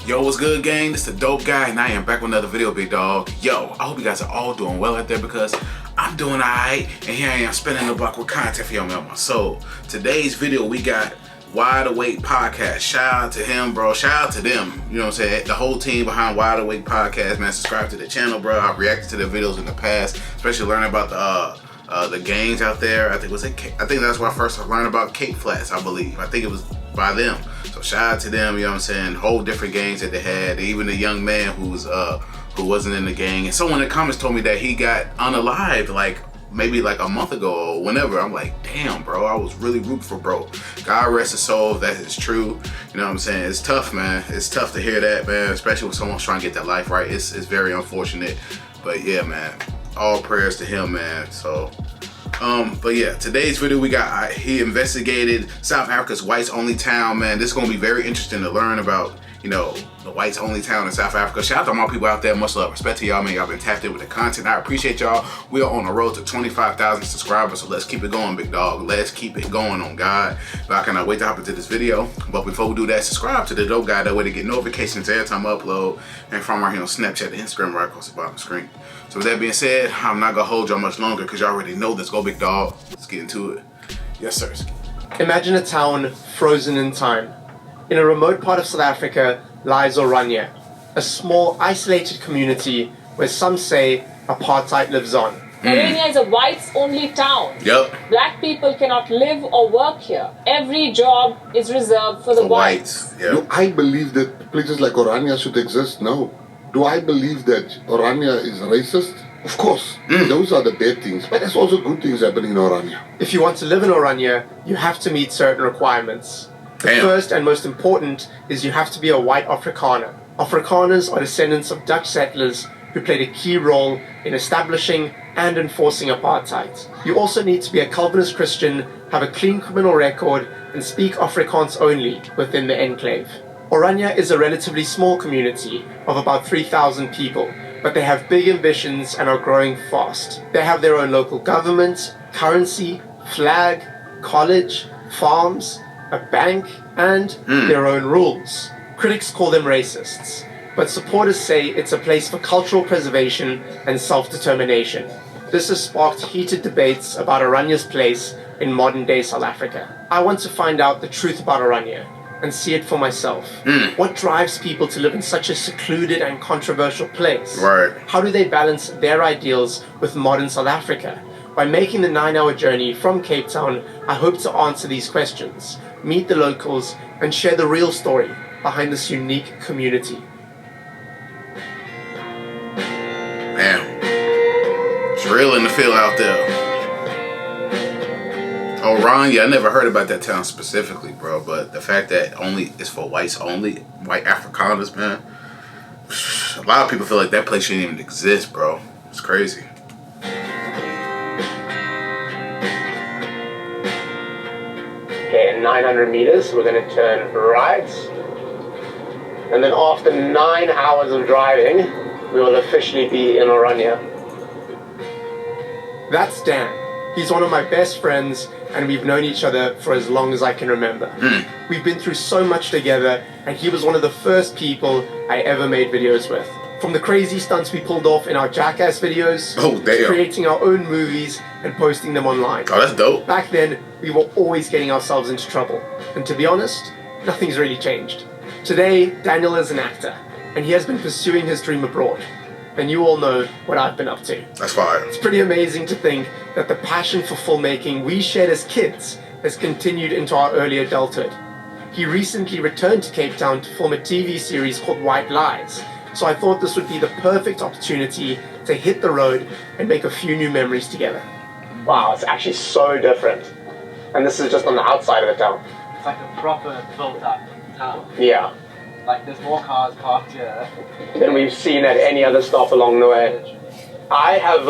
Yo, what's good, gang? This is the Dope Guy, and I am back with another video, big dog. Yo, I hope you guys are all doing well out there because I'm doing alright, and here I am spinning the block with content for y'all on my soul. Today's video, we got Wide Awake Podcast. Shout out to him, bro. Shout out to them. You know what I'm saying? The whole team behind Wide Awake Podcast, man. Subscribe to the channel, bro. I've reacted to their videos in the past, especially learning about the gangs out there. I think that's where I first learned about Cape Flats, I believe. I think it was by them. So shout out to them, you know what I'm saying? Whole different gangs that they had. Even the young man who wasn't in the gang. And someone in the comments told me that he got unalived maybe a month ago or whenever. I'm like, damn, bro, I was really rooting for bro. God rest his soul if that is true. You know what I'm saying? It's tough, man. It's tough to hear that, man, especially when someone's trying to get their life right. It's very unfortunate. But yeah, man, all prayers to him, man. So but yeah, today's video he investigated South Africa's whites only town, man. This is gonna be very interesting to learn about, you know, the whites only town in South Africa. Shout out to all my people out there. Much love, respect to y'all, man. Y'all been tapped in with the content. I appreciate y'all. We are on the road to 25,000 subscribers, so let's keep it going, big dog. Let's keep it going on God. But I cannot wait to hop into this video. But before we do that, subscribe to the Dope Guy. That way to get notifications every time I upload. And from right here on Snapchat and Instagram right across the bottom of the screen. So with that being said, I'm not gonna hold y'all much longer because y'all already know this. Go, big dog. Let's get into it. Yes, sir. Imagine a town frozen in time. In a remote part of South Africa lies Orania, a small isolated community where some say apartheid lives on. Orania is a whites-only town. Yep. Black people cannot live or work here. Every job is reserved for the whites. Yep. Do I believe that places like Orania should exist? No. Do I believe that Orania is racist? Of course. Those are the bad things. But there's also good things happening in Orania. If you want to live in Orania, you have to meet certain requirements. The Damn. first and most important is you have to be a white Afrikaner. Afrikaners are descendants of Dutch settlers who played a key role in establishing and enforcing apartheid. You also need to be a Calvinist Christian, have a clean criminal record, and speak Afrikaans only within the enclave. Orania is a relatively small community of about 3,000 people, but they have big ambitions and are growing fast. They have their own local government, currency, flag, college, farms, a bank, and their own rules. Critics call them racists, but supporters say it's a place for cultural preservation and self-determination. This has sparked heated debates about Orania's place in modern-day South Africa. I want to find out the truth about Orania and see it for myself. What drives people to live in such a secluded and controversial place? Right. How do they balance their ideals with modern South Africa? By making the 9-hour journey from Cape Town, I hope to answer these questions, meet the locals, and share the real story behind this unique community. Man, it's real in the field out there. Orania, I never heard about that town specifically, bro, but the fact that it's for whites only, white Afrikaners, man. A lot of people feel like that place shouldn't even exist, bro. It's crazy. Okay, in 900 meters, we're going to turn right. And then after 9 hours of driving, we will officially be in Orania. That's Dan. He's one of my best friends, and we've known each other for as long as I can remember. We've been through so much together, and he was one of the first people I ever made videos with. From the crazy stunts we pulled off in our Jackass videos, to creating our own movies and posting them online. Oh, that's dope. Back then, we were always getting ourselves into trouble. And to be honest, nothing's really changed. Today, Daniel is an actor, and he has been pursuing his dream abroad. And you all know what I've been up to. That's fire. It's pretty amazing to think that the passion for filmmaking we shared as kids has continued into our early adulthood. He recently returned to Cape Town to film a TV series called White Lies, so I thought this would be the perfect opportunity to hit the road and make a few new memories together. Wow, it's actually so different. And this is just on the outside of the town. It's like a proper built-up town. Yeah. Like, there's more cars parked here than we've seen at any other stop along the way. I have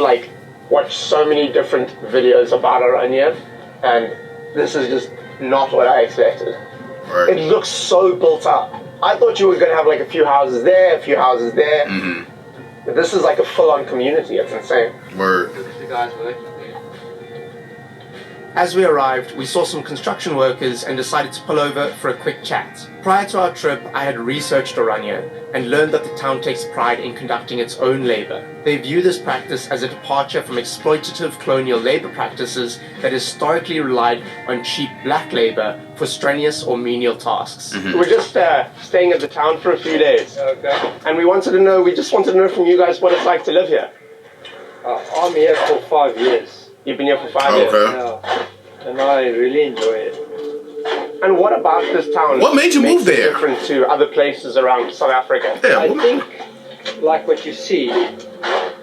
watched so many different videos about Orania, and this is just not what I expected. Right. It looks so built up. I thought you were going to have a few houses there, a few houses there. But this is a full-on community. It's insane. Word. the guys working there. As we arrived, we saw some construction workers and decided to pull over for a quick chat. Prior to our trip, I had researched Orania and learned that the town takes pride in conducting its own labor. They view this practice as a departure from exploitative colonial labor practices that historically relied on cheap black labor for strenuous or menial tasks. We're just staying at the town for a few days. Okay. And we just wanted to know from you guys what it's like to live here. I'm here for 5 years. You've been here for 5 years. Okay. Yeah. And I really enjoy it. And what about this town? What made you makes move it there? different to other places around South Africa? Yeah, I think, like what you see,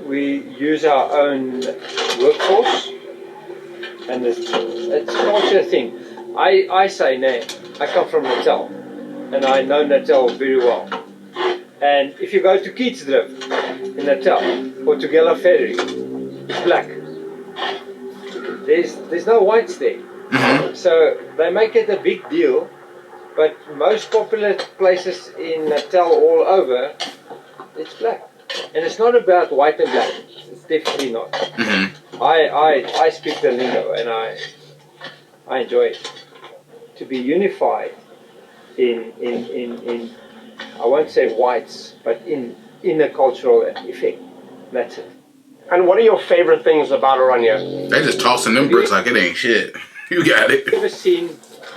we use our own workforce, and it's not a thing. I say, nay, I come from Natal, and I know Natal very well. And if you go to Keatsdrift in Natal, or to Gela Ferry, it's black. There's no whites there. So they make it a big deal, but most popular places in Natal all over, it's black. And it's not about white and black. It's definitely not. I speak the lingo and I enjoy it. To be unified in I won't say whites, but in a cultural effect. That's it. And what are your favorite things about Orania? They just tossing them bricks like it ain't shit. You got it. Have you ever seen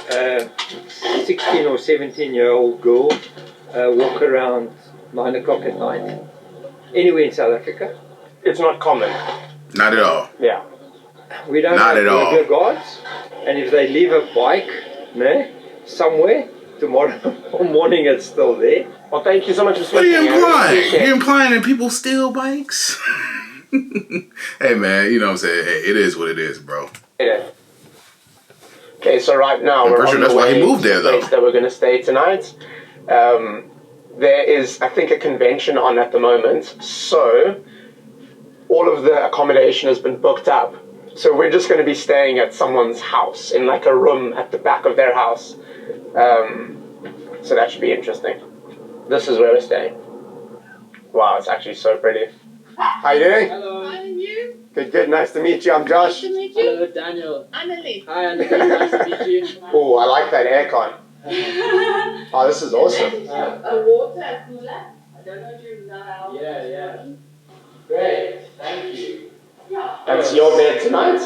a 16 or 17-year-old girl walk around 9 o'clock at night? Anywhere in South Africa? It's not common. Not at all. Yeah. We don't Not have at all. burglar guards, and if they leave a bike somewhere, tomorrow morning it's still there. Well, thank you so much for What are you speaking. implying? You're implying that people steal bikes? Hey man, you know what I'm saying? Hey, it is what it is, bro. Yeah. Okay, so right now we're pretty on sure the that's why he way moved to there, the place though. that we're going to stay tonight. There is, I think, a convention on at the moment, so all of the accommodation has been booked up. So we're just going to be staying at someone's house, in like a room at the back of their house. So that should be interesting. This is where we're staying. Wow, it's actually so pretty. How you doing? Hello. Hi, and you? Good, good. Nice to meet you. I'm Josh. Nice to meet you. Hello, Daniel. Annalie. Hi, Andy. Nice to meet you. Oh, I like that aircon. Oh, this is awesome. A water cooler. I don't know if you know how. Yeah. Great. Thank you. That's your bed tonight?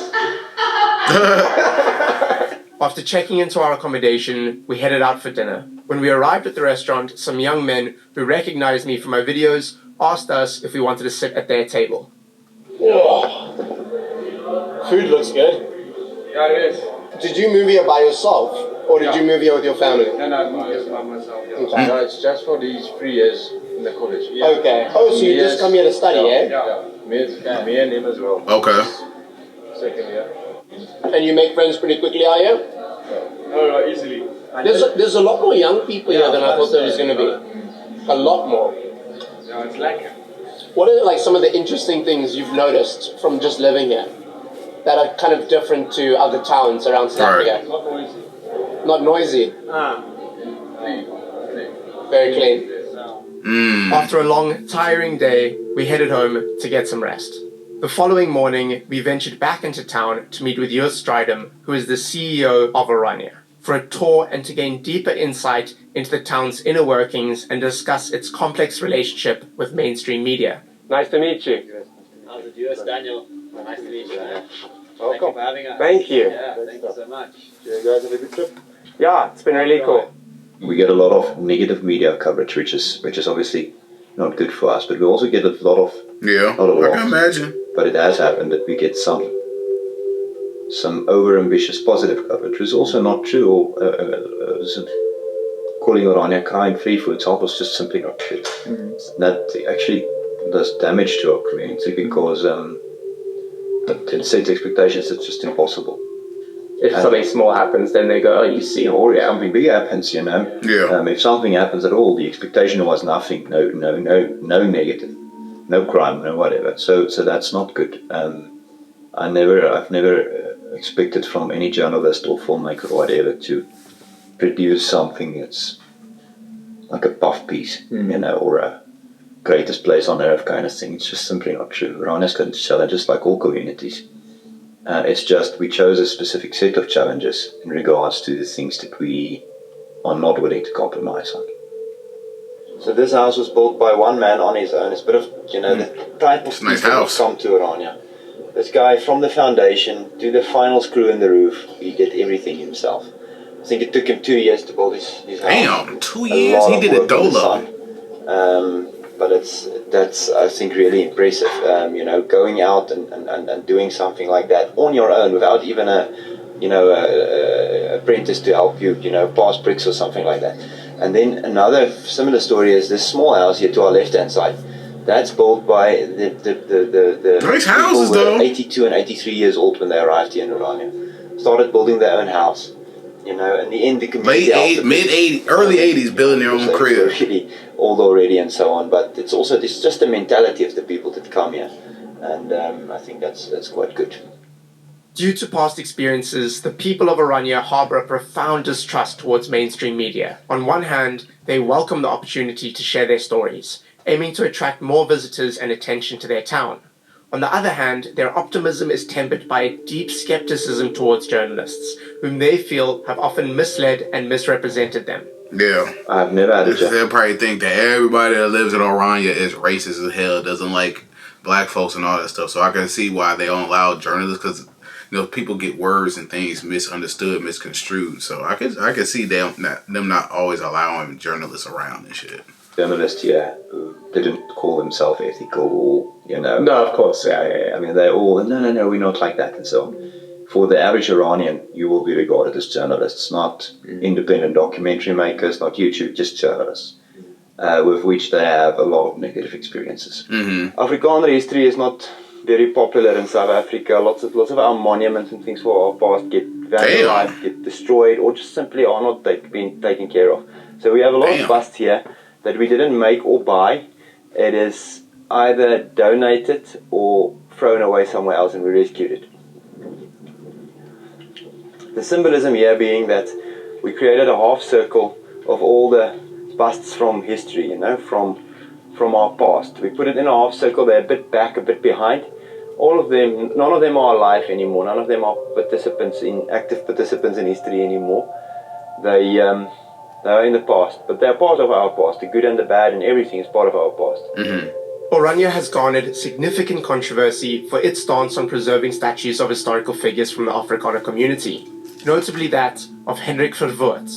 After checking into our accommodation, we headed out for dinner. When we arrived at the restaurant, some young men who recognized me from my videos asked us if we wanted to sit at their table. Whoa. Food looks good. Yeah, it is. Did you move here by yourself, or did you move here with your family? No, I moved just by myself. Okay. No, it's just for these 3 years in the college. Okay. Oh, so you just come here to study, eh? Yeah. Me and him as well. Okay. Second year. And you make friends pretty quickly, are you? No, easily. There's a lot more young people here than I thought there was going to be. A lot more. Yeah, it's like What are like some of the interesting things you've noticed from just living here that are kind of different to other towns around South Right. Africa? not noisy. Not noisy, Clean. very clean. After a long, tiring day, we headed home to get some rest. The following morning, we ventured back into town to meet with Joost Strydom, who is the CEO of Orania, for a tour and to gain deeper insight into the town's inner workings and discuss its complex relationship with mainstream media. Nice to meet you. How's it, US Daniel? Nice to meet you. Thank you Welcome. for having us. Thank you. Yeah, thank you so much. You guys have a good trip? Yeah, it's been really cool. We get a lot of negative media coverage, which is obviously not good for us. But we also get a lot of Yeah, Not a lot. I can imagine. But it has happened that we get some over-ambitious positive coverage, which is also not true. Calling Orania kind free for itself was just simply not true. That actually does damage to our community because it sets expectations that's just impossible. If something small happens, then they go, oh, you see, If Orania. something big happens, Yeah. if something happens at all, the expectation was nothing, no negative, no crime, no whatever. So that's not good. I've never expected from any journalist or filmmaker or whatever to produce something that's like a puff piece, or a greatest place on earth kind of thing. It's just simply not true. Orania's got challenges like all communities. It's just we chose a specific set of challenges in regards to the things that we are not willing to compromise on. So this house was built by one man on his own. It's a bit of, the type of nice people house. that come to Orania. This guy, from the foundation to the final screw in the roof, he did everything himself. I think it took him 2 years to build his house. Damn, 2 years? He did it dolo. But that's I think really impressive. Going out and doing something like that on your own without even a apprentice to help you, pass bricks or something like that. And then another similar story is this small house here to our left-hand side. That's built by the nice houses, people who though. were 82 and 83 years old when they arrived here in Orania. Started building their own house. In the end, the community early 80s, building their own crib. They're really old already and so on. But it's also just the mentality of the people that come here, and I think that's quite good. Due to past experiences, the people of Orania harbour a profound distrust towards mainstream media. On one hand, they welcome the opportunity to share their stories, aiming to attract more visitors and attention to their town. On the other hand, their optimism is tempered by a deep skepticism towards journalists, whom they feel have often misled and misrepresented them. Yeah. I've never had a job. They'll probably think that everybody that lives in Orania is racist as hell, doesn't like black folks and all that stuff. So I can see why they don't allow journalists, because people get words and things misunderstood, misconstrued. So I can see them not always allowing journalists around and shit. Journalists here who didn't call themselves ethical, No, of course, yeah. I mean, they're all, no, we're not like that and so on. For the average Iranian, you will be regarded as journalists, not independent documentary makers, not YouTube, just journalists, with which they have a lot of negative experiences. Mm-hmm. Afrikaner history is not very popular in South Africa. Lots of our monuments and things for our past get vandalized, get destroyed, or just simply are not being taken care of. So we have a lot of busts here that we didn't make or buy. It is either donated or thrown away somewhere else, and we rescued it. The symbolism here being that we created a half circle of all the busts from history, from our past. We put it in a half circle. They're a bit back, a bit behind. All of them, none of them are alive anymore. None of them are active participants in history anymore. They are in the past, but they're part of our past. The good and the bad and everything is part of our past. Mm-hmm. Orania has garnered significant controversy for its stance on preserving statues of historical figures from the Afrikaner community, notably that of Hendrik Verwoerd,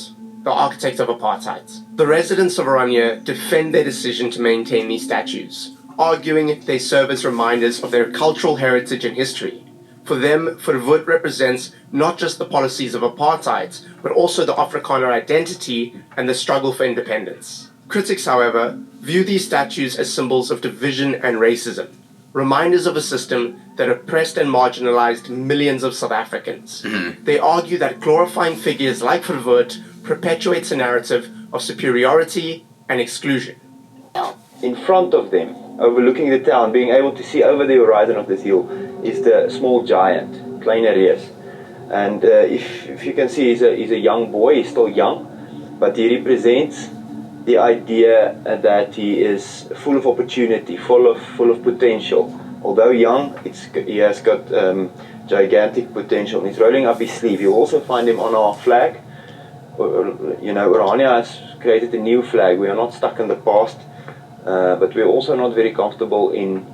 the architect of apartheid. The residents of Orania defend their decision to maintain these statues, arguing they serve as reminders of their cultural heritage and history. For them, Verwoerd represents not just the policies of apartheid, but also the Afrikaner identity and the struggle for independence. Critics, however, view these statues as symbols of division and racism, reminders of a system that oppressed and marginalized millions of South Africans. Mm-hmm. They argue that glorifying figures like Verwoerd perpetuates a narrative of superiority and exclusion. In front of them, overlooking the town, being able to see over the horizon of this hill, is the small giant, Kleine Reus. And if you can see, he's a young boy. He's still young, but he represents the idea that he is full of opportunity, full of potential. Although young, he has got gigantic potential. He's rolling up his sleeve. You'll also find him on our flag. Orania has created a new flag. We are not stuck in the past, but we're also not very comfortable in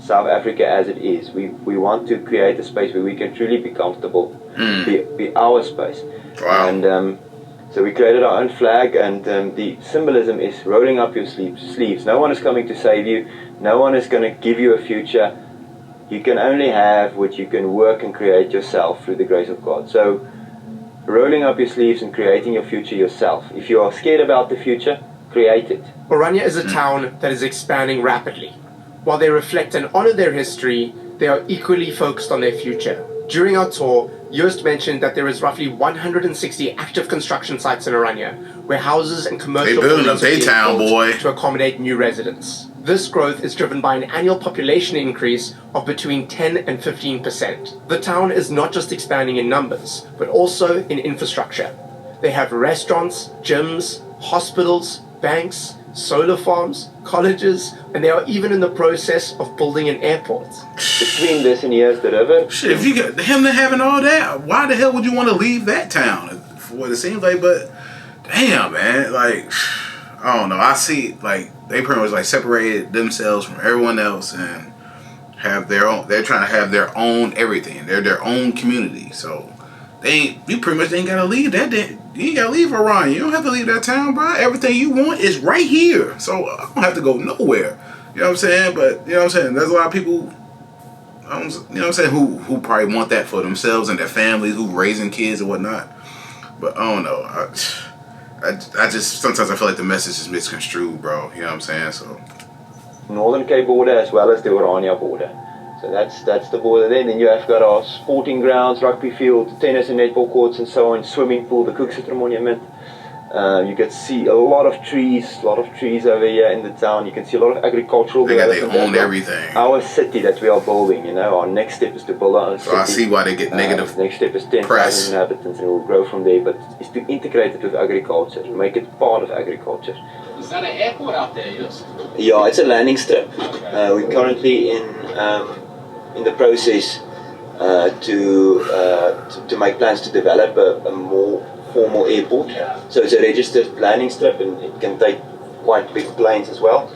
South Africa as it is. We want to create a space where we can truly be comfortable, be our space. Wow. And so we created our own flag, and the symbolism is rolling up your sleeves. No one is coming to save you. No one is going to give you a future. You can only have what you can work and create yourself through the grace of God. So rolling up your sleeves and creating your future yourself. If you are scared about the future, create it. Orania is a town that is expanding rapidly. While they reflect and honor their history, they are equally focused on their future. During our tour, Joost mentioned that there is roughly 160 active construction sites in Orania, where houses and commercial buildings are being built to accommodate new residents. This growth is driven by an annual population increase of between 10 and 15%. The town is not just expanding in numbers, but also in infrastructure. They have restaurants, gyms, hospitals, banks, solar farms, colleges, and they are even in the process of building an airport. Between this and here's the river. Shit, if you got him to having all that, why the hell would you want to leave that town? For what it seems like, but damn, man, like I don't know. I see like they pretty much like separated themselves from everyone else and have their own. They're trying to have their own everything. They're their own community. So you pretty much ain't gotta leave that. You ain't gotta leave Orania. You don't have to leave that town, bro. Everything you want is right here. So I don't have to go nowhere. You know what I'm saying? But you know what I'm saying. There's a lot of people. You know what I'm saying? Who probably want that for themselves and their families, who raising kids and whatnot. But I don't know. I just sometimes I feel like the message is misconstrued, bro. You know what I'm saying? So Northern Cape border as well as the Orania border. So that's the border there. And then you have got our sporting grounds, rugby field, tennis and netball courts and so on, swimming pool, the Cooksutter Monument. You can see a lot of trees over here in the town. You can see a lot of agricultural development. They own everything. Our city that we are building, you know, our next step is to build our own city. So I see why they get negative next step is 10,000 inhabitants and it will grow from there. But it's to integrate it with agriculture, make it part of agriculture. Is that an airport out there, yes? Yeah, it's a landing strip. We're currently in the process to make plans to develop a more formal airport. So it's a registered landing strip and it can take quite big planes as well.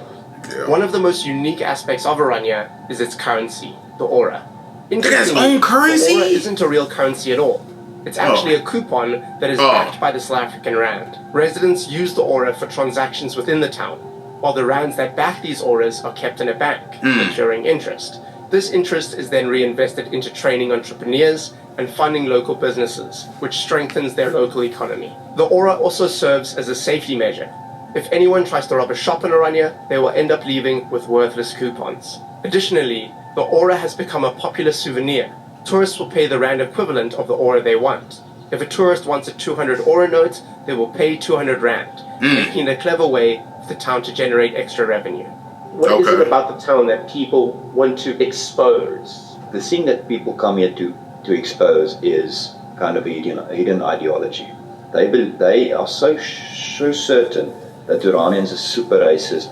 Yeah. One of the most unique aspects of Orania is its currency, the Ora. It has its own currency? The Ora isn't a real currency at all. It's actually a coupon that is backed by the South African Rand. Residents use the Ora for transactions within the town, while the rands that back these Oras are kept in a bank, accruing interest. This interest is then reinvested into training entrepreneurs and funding local businesses, which strengthens their local economy. The Ora also serves as a safety measure. If anyone tries to rob a shop in Orania, they will end up leaving with worthless coupons. Additionally, the Ora has become a popular souvenir. Tourists will pay the Rand equivalent of the Ora they want. If a tourist wants a 200 Ora note, they will pay 200 Rand, making it a clever way for the town to generate extra revenue. What is it about the town that people want to expose? The thing that people come here to expose is kind of a hidden ideology. They are so certain that Iranians are super racist,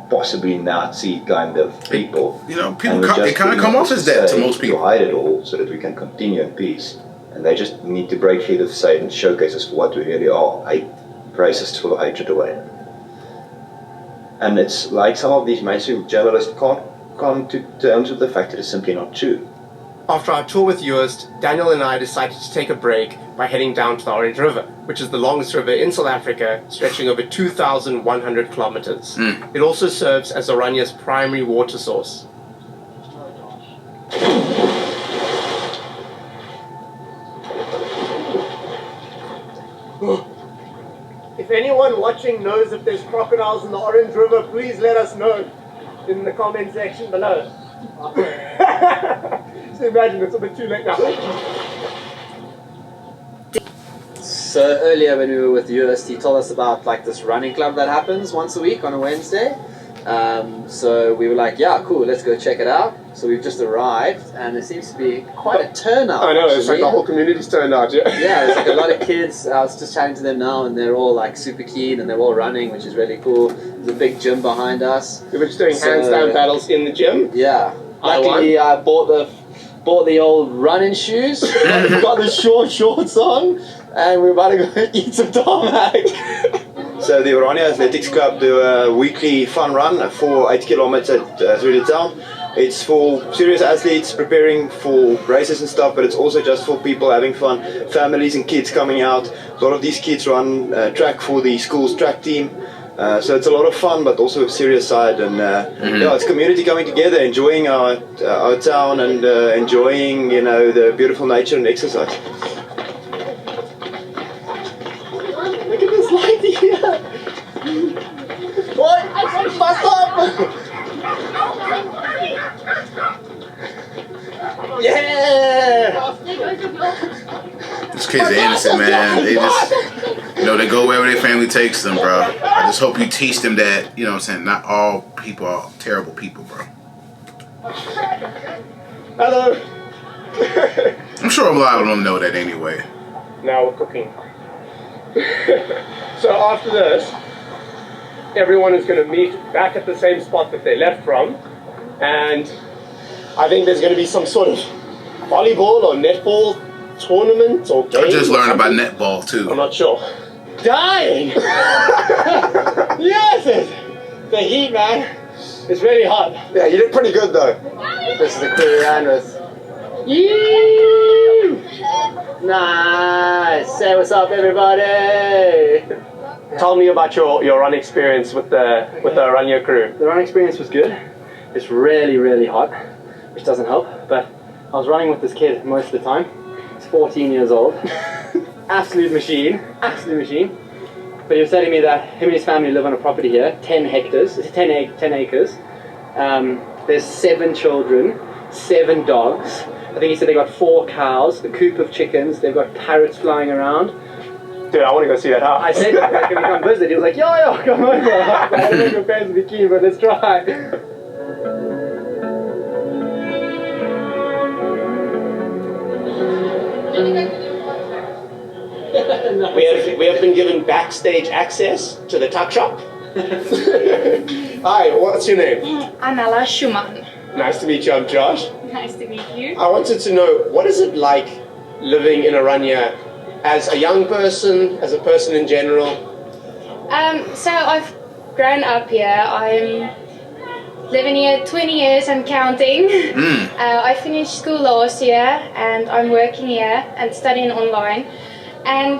possibly Nazi kind of people. People it kind of come off as that to most people. To hide it all so that we can continue in peace. And they just need to break through the facade and showcase us for what we really are. Racists full of hatred away. And it's like some of these mainstream journalists can't come to terms with the fact that it's simply not true. After our tour with Joost, Daniel and I decided to take a break by heading down to the Orange River, which is the longest river in South Africa, stretching over 2,100 kilometers. It also serves as Orania's primary water source. If anyone watching knows if there's crocodiles in the Orange River, please let us know in the comment section below. So imagine it's a bit too late now. So earlier when we were with Joost, he told us about like this running club that happens once a week on a Wednesday. So we were like, yeah, cool, let's go check it out. So we've just arrived and there seems to be quite a turnout. I know, it's like the whole community's turned out, yeah. Yeah, there's like a lot of kids. I was just chatting to them now and they're all like super keen and they're all running, which is really cool. There's a big gym behind us. We were just doing handstand battles in the gym. Yeah. Luckily I bought the old running shoes, got the shorts on, and we're about to go eat some tarmac. So the Orania Athletics Club do a weekly fun run for 8 kilometers through the town. It's for serious athletes preparing for races and stuff, but it's also just for people having fun, families and kids coming out. A lot of these kids run track for the school's track team. So it's a lot of fun, but also a serious side, and it's community coming together, enjoying our town and enjoying the beautiful nature and exercise. Look at this light here! What? Bust up! Yeah! These kids are innocent, man. They just, they go wherever their family takes them, bro. I just hope you teach them that, you know what I'm saying, not all people are terrible people, bro. Hello! I'm sure a lot of them know that anyway. Now we're cooking. So after this, everyone is going to meet back at the same spot that they left from, and I think there's going to be some sort of volleyball or netball tournament or game. I just learned about something. netball too. I'm not sure. Dying! Yes! The heat, man. It's really hot. Yeah, you did pretty good though. This is the crew we ran with. Yee! Nice! Say what's up, everybody! Tell me about your run experience with the Orania crew. The run experience was good. It's really, really hot, which doesn't help, but I was running with this kid most of the time. He's 14 years old. Absolute machine. But he was telling me that him and his family live on a property here, 10 hectares, 10 acres. There's 7 children, 7 dogs. I think he said they got 4 cows, a coop of chickens, they've got parrots flying around. Dude, I want to go see that house. I said, can we come visit? He was like, yo, come over. I don't know if your parents will be keen, but let's try. We have been given backstage access to the tuck shop. Hi, what's your name? Anala Schumann. Nice to meet you. I'm Josh. Nice to meet you. I wanted to know, what is it like living in Orania as a young person, as a person in general? So I've grown up here. I'm living here 20 years and counting. I finished school last year and I'm working here and studying online. And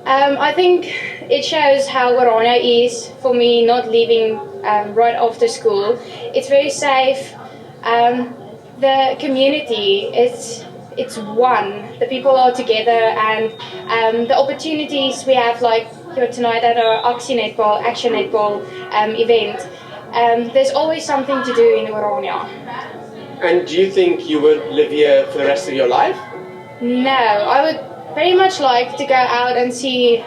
I think it shows how Orania is for me not leaving right after school. It's very safe. The community, it's one. The people are together, and the opportunities we have, like here tonight at our Action Netball event, there's always something to do in Orania. And do you think you would live here for the rest of your life? No, I would very much like to go out and see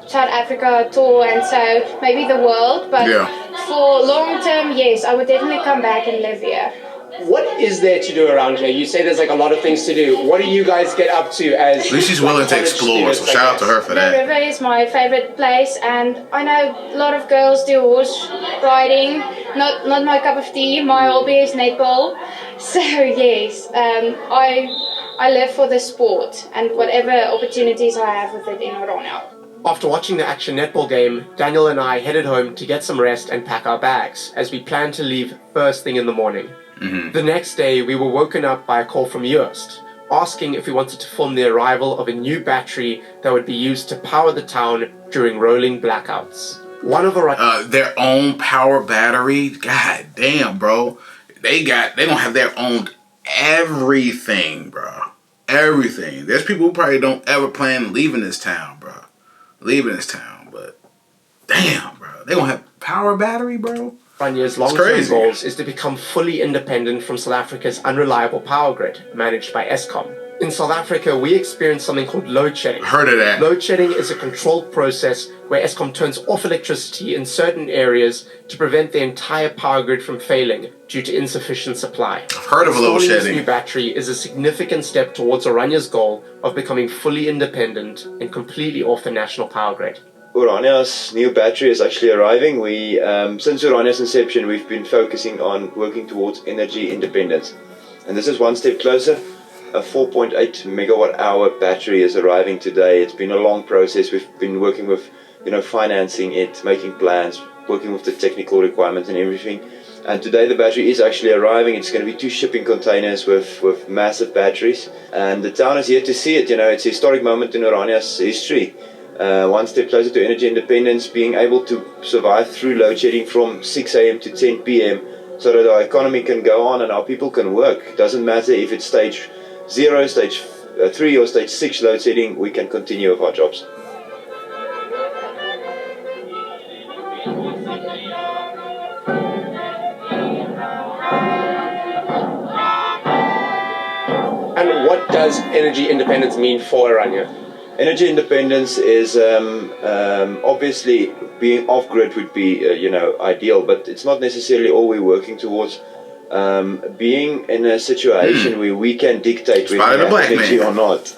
South Africa tour, and so maybe the world, but for long term, yes, I would definitely come back and live here. What is there to do around here? You say there's like a lot of things to do. What do you guys get up to as... At least she's willing to explore, so shout out to her for that. The river is my favorite place, and I know a lot of girls do horse riding. Not my cup of tea. My hobby is netball. So yes, I live for the sport and whatever opportunities I have with it in Orania. After watching the Action Netball game, Daniel and I headed home to get some rest and pack our bags, as we planned to leave first thing in the morning. The next day, we were woken up by a call from Joost, asking if we wanted to film the arrival of a new battery that would be used to power the town during rolling blackouts. One of their own power battery? God damn, bro. They don't have their own everything, bro. Everything. There's people who probably don't ever plan on leaving this town, bro. But damn, bro. They don't have power battery, bro. Orania's long-term goals is to become fully independent from South Africa's unreliable power grid, managed by Eskom. In South Africa, we experience something called load shedding. Heard of that. Load shedding is a controlled process where Eskom turns off electricity in certain areas to prevent the entire power grid from failing due to insufficient supply. I've heard of load shedding. This new battery is a significant step towards Orania's goal of becoming fully independent and completely off the national power grid. Orania's new battery is actually arriving. We, since Orania's inception, we've been focusing on working towards energy independence. And this is one step closer. A 4.8 megawatt hour battery is arriving today. It's been a long process. We've been working with, financing it, making plans, working with the technical requirements and everything. And today the battery is actually arriving. It's going to be 2 shipping containers with massive batteries. And the town is here to see it. It's a historic moment in Orania's history. One step closer to energy independence, being able to survive through load shedding from 6 a.m. to 10 p.m. so that our economy can go on and our people can work. It doesn't matter if it's stage 0, stage 3 or stage 6 load shedding, we can continue with our jobs. And what does energy independence mean for Orania? Energy independence is obviously being off-grid would be ideal, but it's not necessarily all we're working towards. Being in a situation where we can dictate whether we have energy or not.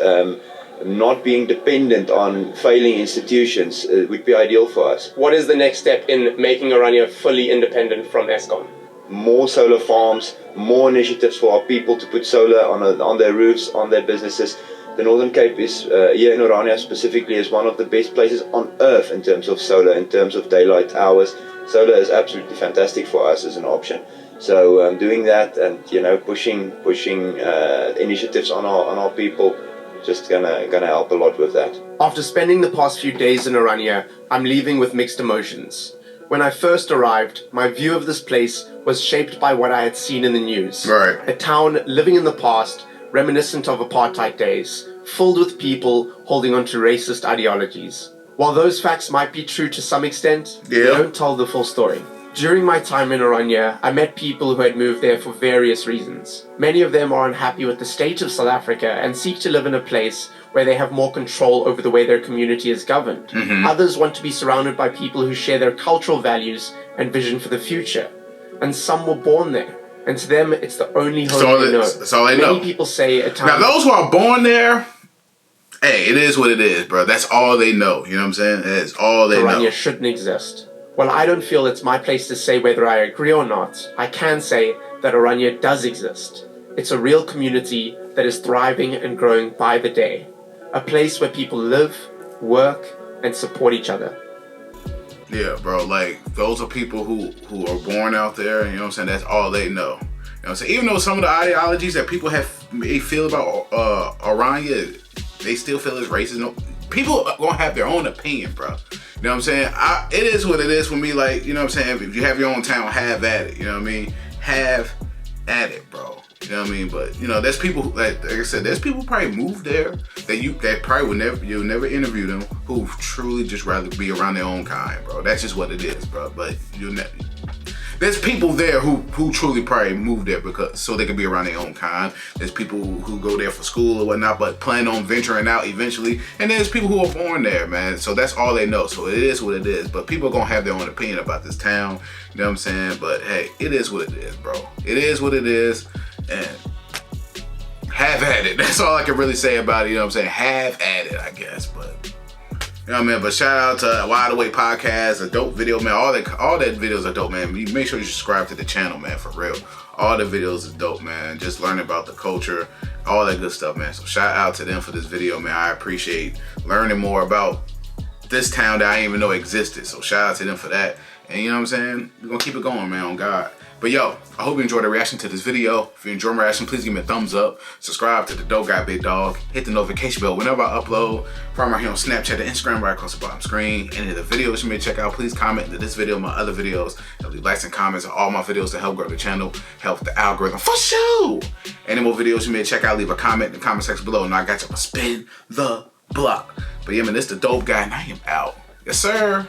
not being dependent on failing institutions would be ideal for us. What is the next step in making Orania fully independent from Eskom? More solar farms, more initiatives for our people to put solar on their roofs, on their businesses. The Northern Cape is, here in Orania specifically, is one of the best places on earth in terms of solar, in terms of daylight hours. Solar is absolutely fantastic for us as an option. So doing that and pushing initiatives on our people, just gonna help a lot with that. After spending the past few days in Orania, I'm leaving with mixed emotions. When I first arrived, my view of this place was shaped by what I had seen in the news. Right. A town living in the past, reminiscent of apartheid days, filled with people holding on to racist ideologies. While those facts might be true to some extent, they don't tell the full story. During my time in Orania, I met people who had moved there for various reasons. Many of them are unhappy with the state of South Africa and seek to live in a place where they have more control over the way their community is governed. Others want to be surrounded by people who share their cultural values and vision for the future. And some were born there. And to them, it's the only home they know. That's all they know. Many people say a town... Now, those who are born there, hey, it is what it is, bro. That's all they know. You know what I'm saying? That's all they know. Orania shouldn't exist. While I don't feel it's my place to say whether I agree or not, I can say that Orania does exist. It's a real community that is thriving and growing by the day. A place where people live, work, and support each other. Yeah, bro, like, those are people who are born out there, you know what I'm saying? That's all they know. You know what I'm saying? Even though some of the ideologies that people may feel about Orania, they still feel it's racist. People are gonna have their own opinion, bro. You know what I'm saying? It is what it is for me. Like, you know what I'm saying? If you have your own town, have at it. You know what I mean? Have at it, bro. You know what I mean? But there's people like I said, there's people who probably moved there that probably you'll never interview them, who truly just rather be around their own kind, bro. That's just what it is, bro. But there's people there who truly probably moved there so they can be around their own kind. There's people who go there for school or whatnot, but plan on venturing out eventually. And there's people who are born there, man. So that's all they know. So it is what it is. But people are gonna have their own opinion about this town. You know what I'm saying? But hey, it is what it is, bro. It is what it is. And have at it. That's all I can really say about it. You know what I'm saying? Have at it, I guess. But you know what I mean? But shout out to Wide Awake Podcast, a dope video, man. All that videos are dope, man. Make sure you subscribe to the channel, man, for real. All the videos are dope, man. Just learning about the culture, all that good stuff, man. So shout out to them for this video, man. I appreciate learning more about this town that I didn't even know existed. So shout out to them for that. And you know what I'm saying? We're gonna keep it going, man, on God. But yo, I hope you enjoyed the reaction to this video. If you enjoyed my reaction, please give me a thumbs up. Subscribe to the Dope Guy Big Dog. Hit the notification bell whenever I upload. From right here on Snapchat and Instagram, right across the bottom screen. Any of the videos you may check out, please comment to this video and my other videos. Leave likes and comments on all my videos to help grow the channel, help the algorithm for sure. Any more videos you may check out, leave a comment in the comment section below. And I got you to spin the block. But yeah, man, this is the Dope Guy, and I am out. Yes, sir.